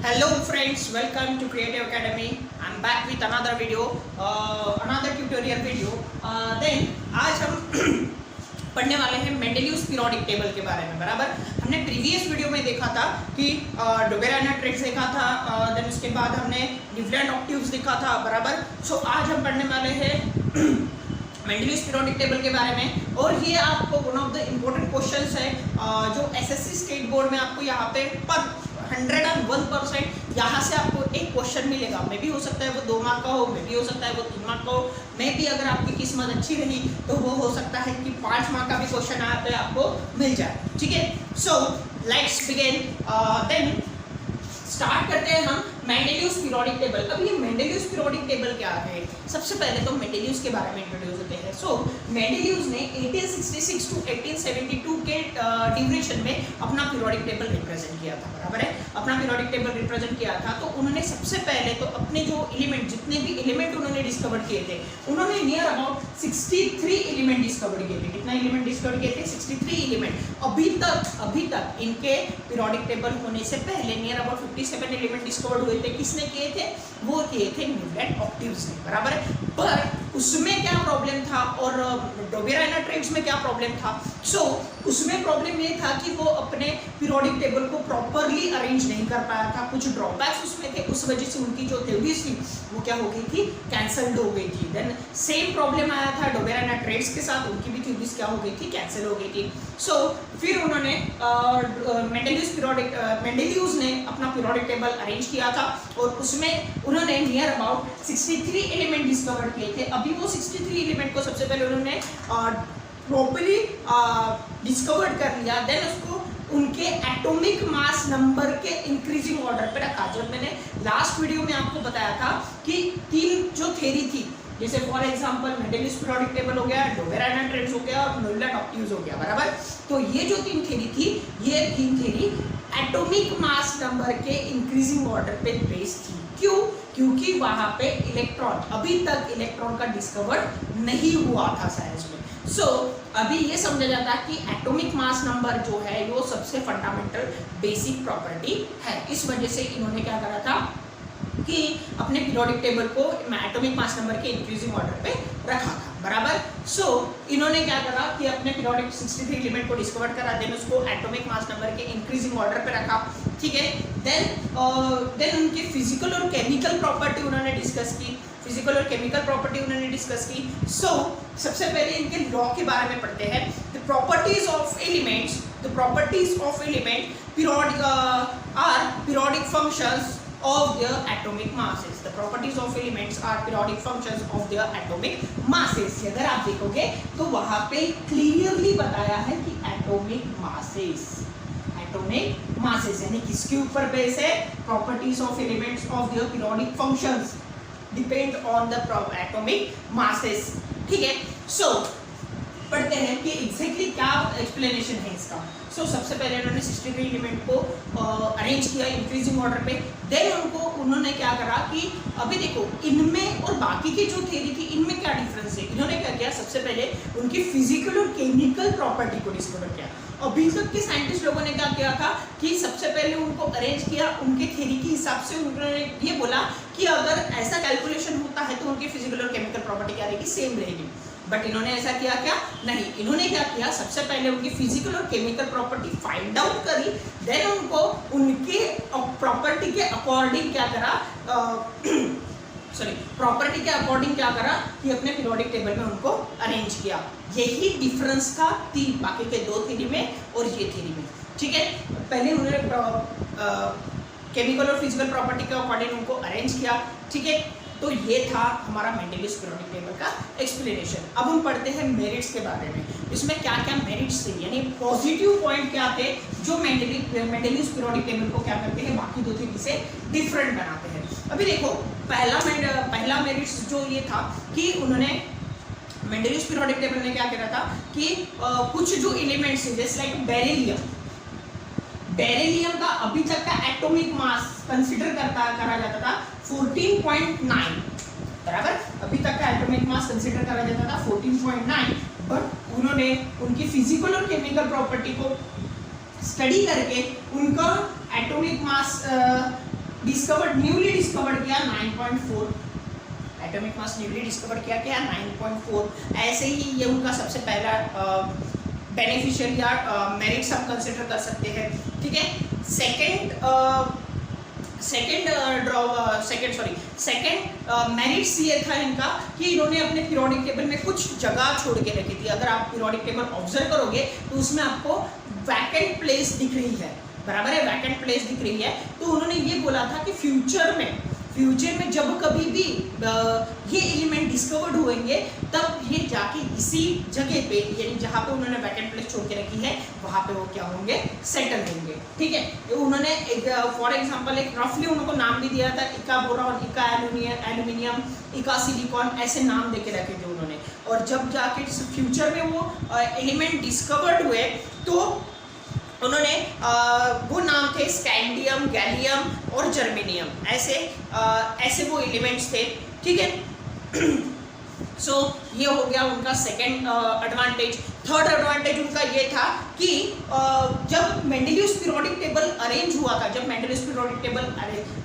Hello friends, welcome to Creative Academy. I'm back with another video, another tutorial video. Then आज हम पढ़ने वाले हैं मेंडेलियस पीरियोडिक टेबल के बारे में। बराबर, हमने प्रीवियस वीडियो में देखा था कि डोबेराइनर ट्रेड्स देखा था, देन उसके बाद हमने डिफरेंट ऑक्टिव्स देखा था। बराबर, सो आज हम पढ़ने वाले हैं मेंडेलियस पीरियोडिक टेबल के बारे में। और ये आपको one of the important questions है जो एसएससी स्टेट बोर्ड में आपको यहाँ पे पर 101% यहाँ से आपको एक क्वेश्चन मिलेगा। मे भी हो सकता है वो 2 मार्क का हो, मे भी हो सकता है वो 3 मार्क का हो, मे भी अगर आपकी किस्मत अच्छी रही तो वो हो सकता है कि 5 मार्क का भी क्वेश्चन यहाँ पे आपको मिल जाए। ठीक है, so let's begin. Then start करते हैं हम मेंडेलियस पीरियोडिक टेबल। अब ये मेंडेलियस पीरियोडिक टेबल क्या है? सबसे पहले तो मेंडेलियस के बारे में इंट्रोड्यूस होते हैं। सो मेंडेलियस ने 1866 टू 1872 के ड्यूरेशन में अपना पीरियोडिक टेबल रिप्रेजेंट किया था। बराबर है, अपना पीरियोडिक टेबल रिप्रेजेंट किया था। तो उन्होंने सबसे पहले तो अपने जो एलिमेंट, जितने भी एलिमेंट उन्होंने डिस्कवर किए थे, उन्होंने नियर अबाउट 63 एलिमेंट डिस्कवर किए थे। कितना एलिमेंट डिस्कवर किए थे? 63 एलिमेंट। अभी तक इनके पीरियोडिक टेबल होने से पहले नियर अबाउट 57 एलिमेंट डिस्कवर्ड हुए थे। किसने किए थे? वो किए थे न्यूलैंड ऑक्टिव्स ने। बराबर है, पर उसमें क्या प्रॉब्लम था और डोबेराइनर ट्रेड्स में क्या प्रॉब्लम था? सो उसमें प्रॉब्लम ये था कि वो अपने पीरियोडिक टेबल को प्रॉपरली अरेंज नहीं कर पाया था। कुछ ड्रॉबैक्स उसमें थे, उस वजह से उनकी जो थ्योरीज थी वो क्या हो गई थी? कैंसल्ड हो गई थी। देन सेम प्रॉब्लम आया था डोबेराइनर ट्रेड्स के साथ, उनकी भी थ्योरीज क्या हो गई थी? कैंसिल हो गई थी। सो फिर उन्होंने मेंडेलियस ने अपना पीरियोडिक टेबल अरेंज किया था और उसमें उन्होंने नियर अबाउट 63 एलिमेंट डिस्कवर किए थे। अभी वो 63 एलिमेंट को सबसे पहले उन्होंने प्रॉपर्ली डिस्कवर्ड कर लिया, देन उसको उनके एटॉमिक मास नंबर के इंक्रीजिंग ऑर्डर पे रखा। जब मैंने लास्ट वीडियो में आपको बताया था कि 3 जो थ्योरी थी, जैसे फॉर एग्जांपल मेंडेलियस पीरियोडिक टेबल हो गया, डोबेराइनर ट्रेड्स हो गया और न्यूलैंड ऑक्टिव्स हो गया। बराबर, तो ये जो 3 थ्योरी थी, ये 3 थ्योरी एटॉमिक मास नंबर के इंक्रीजिंग ऑर्डर पे बेस्ड थी। क्यों? क्योंकि वहां पे इलेक्ट्रॉन, अभी तक इलेक्ट्रॉन का डिस्कवर नहीं हुआ था साइंस में। सो अभी ये समझा जाता है कि एटॉमिक मास नंबर जो है वो सबसे फंडामेंटल बेसिक प्रॉपर्टी है। इस वजह से इन्होंने क्या करा था कि अपने पीरियोडिक टेबल को एटॉमिक मास नंबर के इंक्रीजिंग ऑर्डर पे रखा था। बराबर, सो इन्होंने क्या करा कि अपने पीरियोडिक 63 एलिमेंट को डिस्कवर करा, देन उसको एटॉमिक मास नंबर के इंक्रीजिंग ऑर्डर पे रखा। ठीक है, देन उनकी फिजिकल और केमिकल प्रॉपर्टी उन्होंने डिस्कस की। फिजिकल और केमिकल प्रॉपर्टी उन्होंने डिस्कस की। सो सबसे पहले इनके लॉ के बारे में पढ़ते हैं। The properties of elements, the properties of element periodic are periodic functions of their atomic masses. The properties of elements are periodic functions of their atomic masses. अगर आप देखोगे तो वहां पे क्लियरली बताया है कि atomic masses यानी किसके ऊपर बेस है? Properties of elements of their periodic functions depend on the atomic masses. ठीक है, so पढ़ते हैं कि एग्जैक्टली क्या एक्सप्लेनेशन है इसका। सो सबसे पहले उन्होंने 63 एलिमेंट को अरेंज किया इंक्रीजिंग ऑर्डर पे। देन उन्होंने क्या करा कि अभी देखो इनमें और बाकी की जो थ्योरी थी इनमें क्या डिफरेंस है। इन्होंने क्या किया? सबसे पहले उनकी फिजिकल और केमिकल प्रॉपर्टी को डिस्कवर किया। अभी तक के साइंटिस्ट लोगों ने क्या किया था कि सबसे पहले उनको अरेंज किया, उनके थ्योरी के हिसाब से उन्होंने ये बोला कि अगर ऐसा कैलकुलेशन होता है तो उनकी फिजिकल और केमिकल प्रॉपर्टी क्या रहेगी? सेम रहेगी। बट इन्होंने ऐसा किया क्या? नहीं, इन्होंने क्या किया? सबसे पहले उनकी फिजिकल और केमिकल प्रॉपर्टी फाइंड आउट करी, देन उनको उनके प्रॉपर्टी के अकॉर्डिंग क्या करा प्रॉपर्टी के अकॉर्डिंग क्या करा कि अपने पीरियोडिक टेबल में उनको अरेंज किया। यही डिफरेंस था बाकी के 2 थ्योरी में और ये थ्योरी में। ठीक है, पहले उन्होंने केमिकल और फिजिकल प्रॉपर्टी के अकॉर्डिंग उनको अरेंज किया। ठीक है, तो ये था हमारा मेंडेलियस पीरियोडिक टेबल का एक्सप्लेनेशन। अब हम पढ़ते हैं मेरिट्स के बारे में। इसमें क्या क्या मेरिट्स थे, यानी पॉजिटिव पॉइंट क्या थे जो मेंडेलियस पीरियोडिक टेबल को क्या करते हैं? बाकी 2 थ्योरी से डिफरेंट बनाते हैं। अभी देखो पहला मेरिट्स जो ये था कि उन्होंने मेंडेलियस पीरियोडिक टेबल ने क्या करा था कि कुछ जो एलिमेंट्स हैं जैसे लाइक बेरिलियम का अभी तक का एटॉमिक मास कंसीडर करा जाता था 14.9। बराबर, अभी तक का एटॉमिक मास कंसीडर करा जाता था 14.9, बट उन्होंने उनकी फिजिकल और केमिकल प्रॉपर्टी को स्टडी करके उनका एटॉमिक मास न्यूली डिस्कवर्ड किया 9.4 एटॉमिक मास न्यूली डिस्कवर किया क्या 9.4। ऐसे ही ये उनका सबसे पहला बेनिफिशियल या मेरिट्स हम कंसिडर कर सकते हैं। ठीक है, सेकंड मेरिट्स ये था इनका कि इन्होंने अपने पीरियोडिक टेबल में कुछ जगह छोड़ के रखी थी। अगर आप पीरियोडिक टेबल ऑब्जर्व करोगे तो उसमें आपको वैकेंट प्लेस दिख रही है, बराबर है, वैकेंट प्लेस दिख रही है। तो उन्होंने ये बोला था कि फ्यूचर में जब कभी भी ये एलिमेंट डिस्कवर्ड होंगे तब ये जाके इसी जगह पे, यानी जहाँ पे उन्होंने वैकेंट प्लेस छोड़ के रखी है वहाँ पे वो क्या होंगे, सेटल होंगे। ठीक है, तो उन्होंने एक फॉर एग्जांपल एक रफली उनको नाम भी दिया था, इका बोरॉन, इका एल्यूमिनियम, इका सिलिकॉन, ऐसे नाम देके रखे थे उन्होंने। और जब जाके फ्यूचर में वो एलिमेंट डिस्कवर्ड हुए तो उन्होंने वो नाम थे स्कैंडियम, गैलियम और जर्मेनियम, ऐसे वो एलिमेंट्स थे। ठीक है, सो ये हो गया उनका सेकेंड एडवांटेज। थर्ड एडवांटेज उनका ये था कि जब मेंडेलियस पीरियोडिक टेबल अरेंज हुआ था, जब मेंडेलियस पीरियोडिक टेबल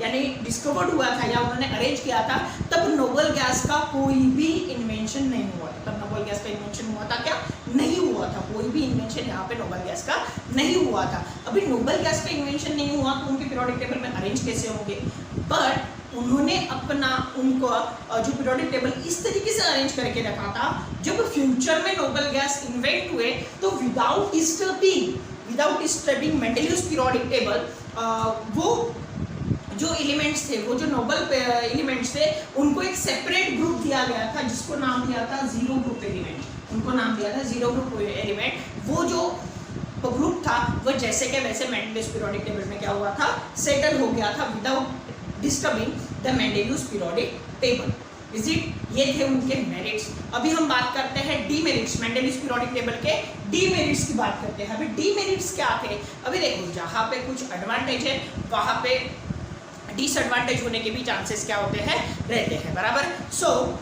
यानी डिस्कवर्ड हुआ था या उन्होंने अरेंज किया था, तब नोबल गैस का कोई भी इन्वेंशन नहीं हुआ था। तब नोबल गैस का इन्वेंशन हुआ था क्या? नहीं हुआ था, कोई भी इन्वेंशन यहाँ पे नोबल गैस का नहीं हुआ था। अभी नोबल गैस का इन्वेंशन नहीं हुआ तो उनके पीरियोडिक टेबल में अरेंज कैसे होंगे? बट उन्होंने अपना उनको जो पीरियोडिक टेबल इस तरीके से अरेंज करके रखा था, जब फ्यूचर में नोबल गैस इन्वेंट हुए तो विदाउट डिस्टर्बिंग मेंडेलियस पीरियोडिक टेबल, वो जो एलिमेंट्स थे, वो जो नोबल एलिमेंट्स थे, उनको एक सेपरेट ग्रुप दिया गया था जिसको नाम दिया था जीरो ग्रुप एलिमेंट। उनको नाम दिया था जीरो ग्रुप एलिमेंट। वो जो ग्रुप था वो जैसे के वैसे मेंडेलियस पीरियोडिक टेबल में क्या हुआ था, सेटल हो गया था without disturbing the Mendeleev's periodic table. Is it? ये थे उनके मेरिट्स। अभी हम बात करते हैं डीमेरिट्स, मेंडेलियस पीरियोडिक टेबल के डीमेरिट्स की बात करते हैं। अभी डीमेरिट्स क्या थे? अभी देखो, जहाँ पे कुछ एडवांटेज है वहाँ पे डिसएडवांटेज होने के भी चांसेस क्या होते हैं, रहते हैं, बराबर। सो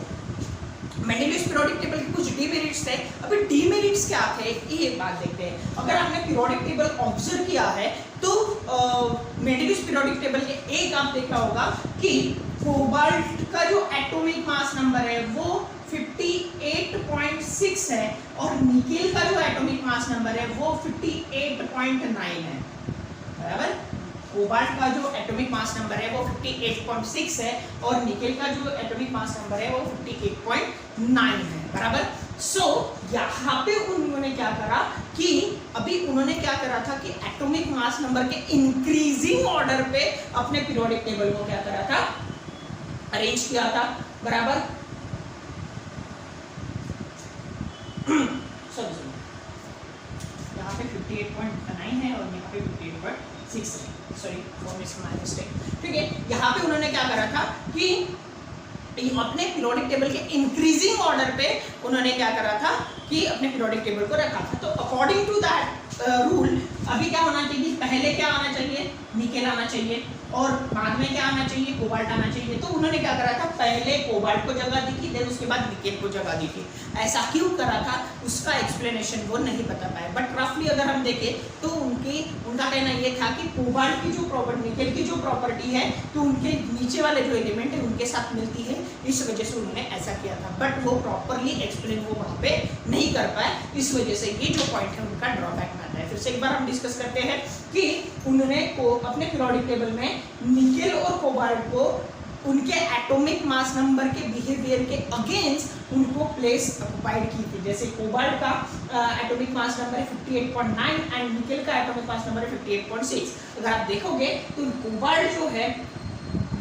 मेंडेलियस पीरियोडिक टेबल के कुछ डीमेरिट्स थे। अभी डीमेरिट्स क्या थे ये बात देखते हैं। अगर आपने पीरियोडिक टेबल ऑब्जर्व किया है तो मेंडेलियस पीरियोडिक टेबल के एक आप देखा होगा कि कोबाल्ट का जो एटॉमिक मास नंबर है वो 58.6 है और निकेल का जो एटॉमिक मास नंबर है वो 58.9 है, बराबर। कोबाल्ट का जो एटॉमिक मास नंबर है वो 58.6 है और निकेल का जो एटॉमिक मास नंबर है वो 58.9 है, बराबर। सो यहाँ पे उन्होंने क्या करा कि अभी उन्होंने क्या करा था कि एटॉमिक मास नंबर के इंक्रीजिंग ऑर्डर पे अपने पीरियोडिक टेबल को क्या करा था, अरेंज किया था, बराबर। यहाँ पे 58.9 है और यहाँ पे 58.6 है, सॉरी फॉर माय मिस्टेक। ठीक है, यहाँ पे उन्होंने क्या करा था कि अपने पीरियोडिक टेबल के इंक्रीजिंग ऑर्डर पे उन्होंने क्या करा था कि अपने पीरियोडिक टेबल को रखा था। तो अकॉर्डिंग टू दैट रूल अभी क्या होना चाहिए, पहले क्या आना चाहिए, निकेल आना चाहिए और बाद में क्या आना चाहिए, कोबाल्ट आना चाहिए। तो उन्होंने क्या करा था, पहले कोबाल्ट को जगह दी थी, देन उसके बाद निकेल को जगह दी थी। ऐसा क्यों करा था उसका एक्सप्लेनेशन वो नहीं बता पाए, बट रफली अगर हम देखें तो उनका कहना ये था कि कोबाल्ट की जो प्रॉपर्टी, निकेल की जो प्रॉपर्टी है तो उनके नीचे वाले जो एलिमेंट है उनके साथ मिलती है, इस वजह से उन्होंने ऐसा किया था। बट वो प्रॉपरली एक्सप्लेन वो वहाँ पे नहीं कर पाए, इस वजह से ये जो पॉइंट है उनका ड्रॉबैक में आता है। फिर से एक बार हम डिस्कस करते हैं कि उन्होंने अपने पीरियोडिक टेबल में निकेल और कोबाल्ट को उनके एटॉमिक मास नंबर के बिहेवियर के अगेंस्ट उनको प्लेस ऑक्युपाइड की थी। जैसे कोबाल्ट का एटॉमिक मास नंबर है 58.9 एंड निकेल का एटॉमिक मास नंबर है 58.6। अगर आप देखोगे तो कोबाल्ट जो है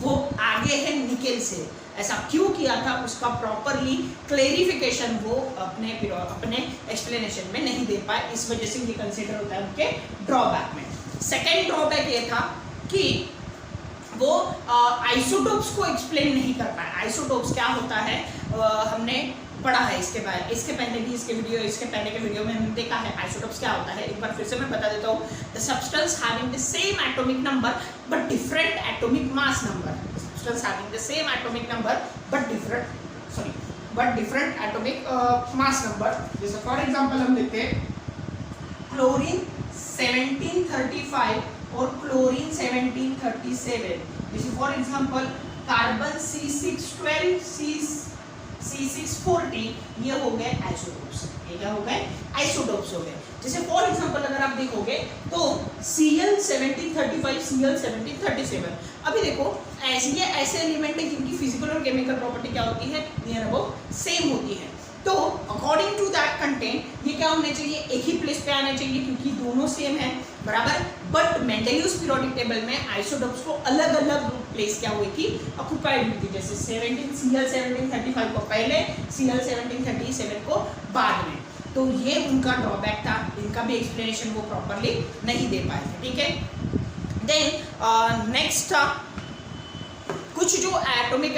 वो आगे है निकेल से। ऐसा क्यों किया था उसका प्रॉपरली क्लेरिफिकेशन वो अपने एक्सप्लेनेशन में नहीं दे पाए, इस वजह से ये कंसीडर होता है उनके ड्रॉबैक में। सेकेंड ड्रॉबैक ये था कि वो आइसोटोप्स को एक्सप्लेन नहीं कर पाए। आइसोटोप्स क्या होता है हमने पढ़ा है इसके पहले भी इसके पहले के वीडियो में हमने देखा है आइसोटोप्स क्या होता है। एक बार फिर से मैं बता देता हूँ, the substance having the same atomic number but different atomic mass number, substance having the same atomic number but different atomic mass number. जैसे फॉर एग्जांपल हम देखते हैं क्लोरीन 1735 और क्लोरीन 1737। जैसे for example carbon C612 C640 ये हो गए isotopes. ये क्या हो गए? आइसोटोप्स हो गए। जैसे फॉर एग्जांपल अगर आप देखोगे तो Cl1735 Cl1737, अभी देखो ऐसे एलिमेंट है जिनकी फिजिकल और केमिकल प्रॉपर्टी क्या होती है? नियर अबाउट सेम होती है। तो अकॉर्डिंग टू दैट कंटेंट ये क्या होने चाहिए? एक ही प्लेस पे आने चाहिए क्योंकि दोनों सेम है, बराबर। बट मेंडेलियस पीरियोडिक टेबल में आइसोटोप्स को अलग अलग प्लेस क्या हुई थी? ऑक्युपाइड हुई थी। जैसे Cl1735 को पहले, Cl1737 को बाद में। तो ये उनका ड्रॉबैक था, इनका भी एक्सप्लेनेशन वो प्रॉपरली नहीं दे पाए थे, ठीक है। देन नेक्स्ट था कुछ जो एटॉमिक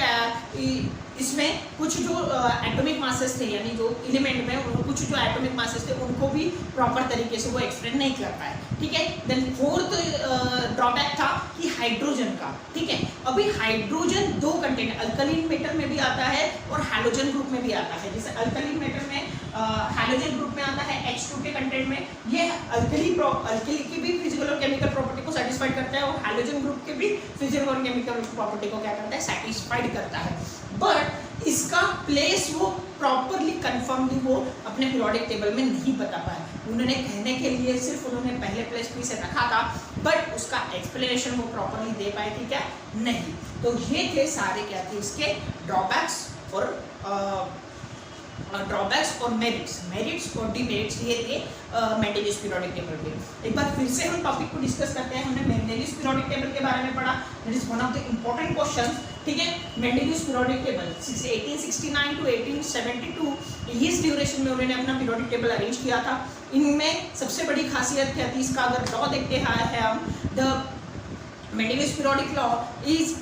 इसमें कुछ जो एटॉमिक मासेस थे, यानी जो एलिमेंट में कुछ जो एटॉमिक मासेस थे उनको भी प्रॉपर तरीके से वो एक्सप्लेन नहीं कर पाए, ठीक है। देन फोर्थ ड्रॉबैक था कि हाइड्रोजन का, ठीक है। अभी हाइड्रोजन दो कंटेंट, अल्कलीन मेटल में भी आता है और हैलोजन ग्रुप में भी आता है। जैसे अल्कलीन मेटल में हैलोजन ग्रुप में आता है H2 के कंटेंट में, ये अल्कली की भी फिजिकल और केमिकल प्रॉपर्टी को सेटिस्फाइड करता है और हैलोजन ग्रुप के भी फिजिकल और केमिकल प्रॉपर्टी को क्या करता है? सेटिस्फाइड करता है। बट इसका प्लेस वो प्रॉपरली कंफर्मली वो अपने पीरियोडिक टेबल में नहीं बता पाए। उन्होंने कहने के लिए सिर्फ उन्होंने पहले प्लेस पे से रखा था, बट उसका एक्सप्लेनेशन वो प्रॉपरली दे पाए थे क्या? नहीं। तो ये थे सारे क्या थे इसके ड्रॉबैक्स और मेरिट्स और डिमेरिट्स, ये थे मेंडेलियस पीरियोडिक टेबल के। एक बार फिर से हम टॉपिक को डिस्कस करते हैं। हमने मेंडेलियस पीरियोडिक टेबल के बारे में पढ़ा, that is one of the important questions, ठीक है। मेंडेलियस पीरियोडिक टेबल 1869 टू 1872 इस ड्यूरेशन में उन्होंने अपना पीरियोडिक टेबल अरेंज किया था। इनमें सबसे बड़ी खासियत क्या थी इसका? अगर लॉ देखते हैं हम, the Mendeleev's periodic law is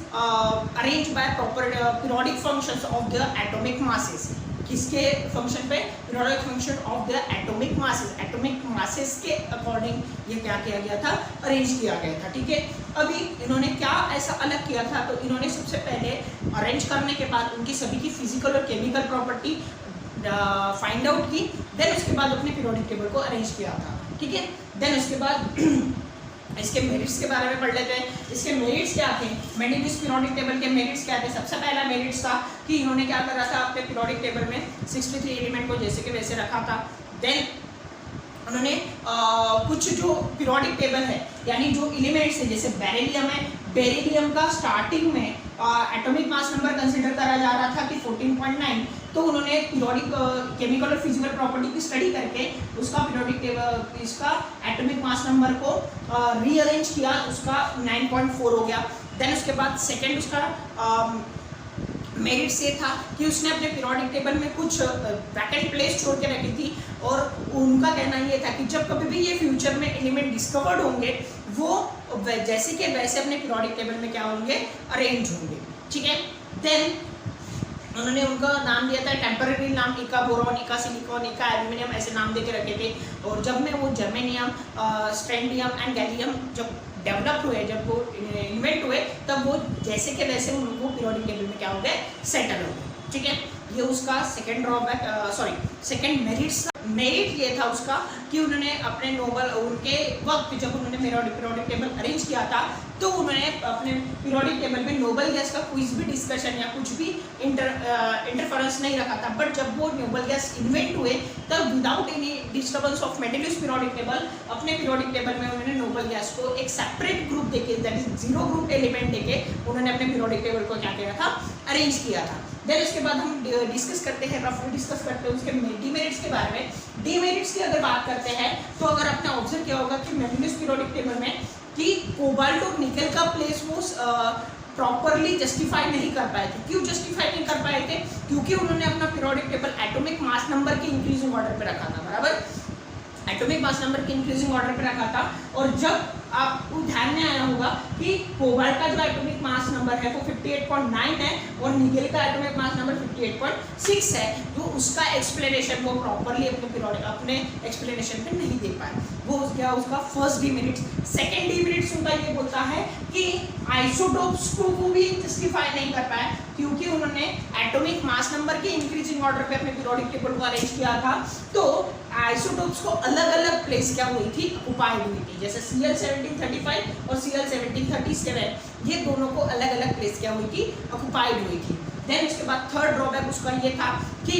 arranged by proper periodic functions of the atomic masses. किसके फंक्शन पे? periodic function of the atomic masses के अकॉर्डिंग ये क्या किया गया था? अरेंज किया गया था, ठीक है। अभी इन्होंने क्या ऐसा अलग किया था? तो इन्होंने सबसे पहले अरेंज करने के बाद उनकी सभी की फिजिकल और केमिकल प्रॉपर्टी फाइंड आउट की, देन उसके बाद अपने पीरियोडिक टेबल को अरेंज किया था, ठीक है। देन उसके बाद इसके मेरिट्स के बारे में पढ़ लेते हैं। इसके मेरिट्स क्या थे? मेंडेलियस पीरियोडिक टेबल के मेरिट्स क्या थे? सबसे पहला मेरिट्स था कि इन्होंने क्या करा था? अपने पीरियोडिक टेबल में 63 एलिमेंट को जैसे के वैसे रखा था। देन उन्होंने कुछ जो पीरियोडिक टेबल है, यानी जो एलिमेंट्स है, जैसे बेरिलियम है, बेरिलियम का स्टार्टिंग में एटॉमिक मास नंबर कंसीडर करा जा रहा था कि 14.9, तो उन्होंने पीरियोडिक केमिकल और फिजिकल प्रॉपर्टी की स्टडी करके उसका पीरियोडिक टेबल, इसका एटॉमिक मास नंबर को रीअरेंज किया, उसका 9.4 हो गया। देन उसके बाद सेकेंड उसका मेरिट से था कि उसने अपने पीरियोडिक टेबल में कुछ वैकेंट प्लेस छोड़ के रखी थी, और उनका कहना ये था कि जब कभी भी ये फ्यूचर में एलिमेंट डिस्कवर्ड होंगे वो जैसे के वैसे अपने पीरियोडिक टेबल में क्या होंगे? अरेंज होंगे, ठीक है। देन उन्होंने उनका नाम दिया था टेम्पररी नाम, इका बोरॉन, इका सिलिकॉन, इका एल्यूमिनियम, ऐसे नाम देके रखे थे। और जब में वो जर्मेनियम, स्ट्रेंडियम एंड गैलियम जब डेवलप हुए, जब वो इन्वेंट हुए, तब वो जैसे के वैसे उनको पीरियोडिक टेबल में क्या हो गए? सेटल हो गए, ठीक है। ये उसका सेकंड ड्रॉबैक सेकंड मेरिट ये था उसका कि उन्होंने अपने नोबल उनके वक्त जब उन्होंने पीरियोडिक टेबल अरेंज किया था, तो उन्होंने अपने पीरियोडिक टेबल में नोबल गैस का कुछ भी डिस्कशन या कुछ भी इंटरफेरेंस नहीं रखा था। बट जब वो नोबल गैस इन्वेंट हुए, तब without any disturbance of Mendeleev's periodic table अपने पीरियोडिक टेबल में उन्होंने नोबल गैस को एक सेपरेट ग्रुप देके, दैट इज 0 ग्रुप एलिमेंट देके उन्होंने अपने पीरियोडिक टेबल को क्या किया था? अरेंज किया था। देन उसके बाद हम डिस्कस करते हैं, रफली डिस्कस करते हैं उसके डिमेरिट्स के बारे में। डिमेरिट्स की अगर बात करते हैं तो अगर आपने ऑब्जर्व किया होगा कि मेंडेलियस पीरियोडिक टेबल में कि कोबाल्ट और निकल का प्लेस वो प्रॉपरली जस्टिफाई नहीं कर पाए थे। क्यों जस्टिफाई नहीं कर पाए थे? क्योंकि उन्होंने अपना periodic table atomic mass number के इंक्रीजिंग ऑर्डर पे रखा था, बराबर। एटॉमिक मास नंबर के इंक्रीजिंग ऑर्डर पे रखा था। और जब आपको ध्यान में आया होगा कि कोबाल्ट का जो एटॉमिक मास नंबर है वो 58.9 है और निकेल का एटॉमिक मास नंबर 58.6 है, तो उसका एक्सप्लेनेशन वो प्रॉपरली अपने एक्सप्लेनेशन पे नहीं दे पाए। वो क्या उसका फर्स्ट डिमेरिट। सेकेंड डिमेरिट उनका ये बोलता है कि आइसोटोप्स को वो भी जस्टिफाई नहीं कर पाए, क्योंकि उन्होंने एटॉमिक मास नंबर के इंक्रीजिंग ऑर्डर पे अपने पीरियोडिक टेबल को अरेंज किया था। तो आइसोटोप्स को अलग अलग प्लेस क्या हुई थी, ऑक्युपाइड हुई थी। जैसे Cl1735 और Cl1737 ये दोनों को अलग अलग प्लेस क्या हुई थी, ऑक्युपाइड हुई थी। देन उसके बाद थर्ड ड्रॉबैक उसका ये था कि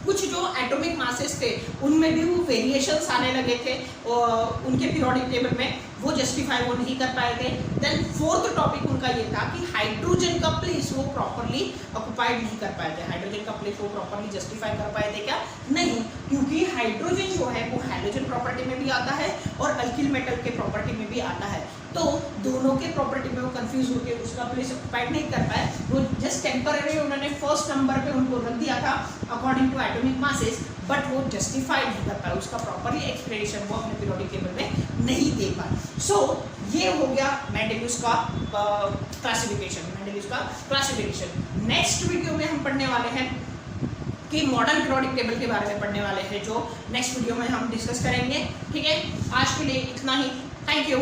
कुछ जो एटॉमिक मासेस थे उनमें भी वो वेरिएशंस आने लगे थे और उनके पीरियोडिक टेबल में, वो जस्टिफाई वो नहीं कर पाए थे। देन फोर्थ टॉपिक उनका ये था कि हाइड्रोजन का प्लेस वो प्रॉपर्ली ऑक्युपाइड नहीं कर पाए थे। हाइड्रोजन का प्लेस वो प्रॉपर्ली जस्टिफाई कर पाए थे क्या, नहीं, क्योंकि हाइड्रोजन जो है वो हैलोजन प्रॉपर्टी में भी आता है और अल्किल मेटल के प्रॉपर्टी में भी आता है। तो दोनों के प्रॉपर्टी में वो कंफ्यूज होकर उसका प्लेस ऑक्युपाइड नहीं कर पाए। वो जस्ट टेम्पररी उन्होंने फर्स्ट नंबर पे उनको रख दिया था according to atomic masses, but वो जस्टिफाइड नहीं कर पाए, उसका प्रॉपर्ली एक्सप्लेनेशन वो अपने पीरियोडिक टेबल में नहीं दे पाए। सो ये हो गया मेंडेलियस का क्लासिफिकेशन, मेंडेलियस का क्लासिफिकेशन। नेक्स्ट वीडियो में हम पढ़ने वाले हैं कि मॉडर्न पीरियोडिक टेबल के बारे में पढ़ने वाले हैं, जो नेक्स्ट वीडियो में हम डिस्कस करेंगे। ठीक है, आज के लिए इतना ही। Thank you.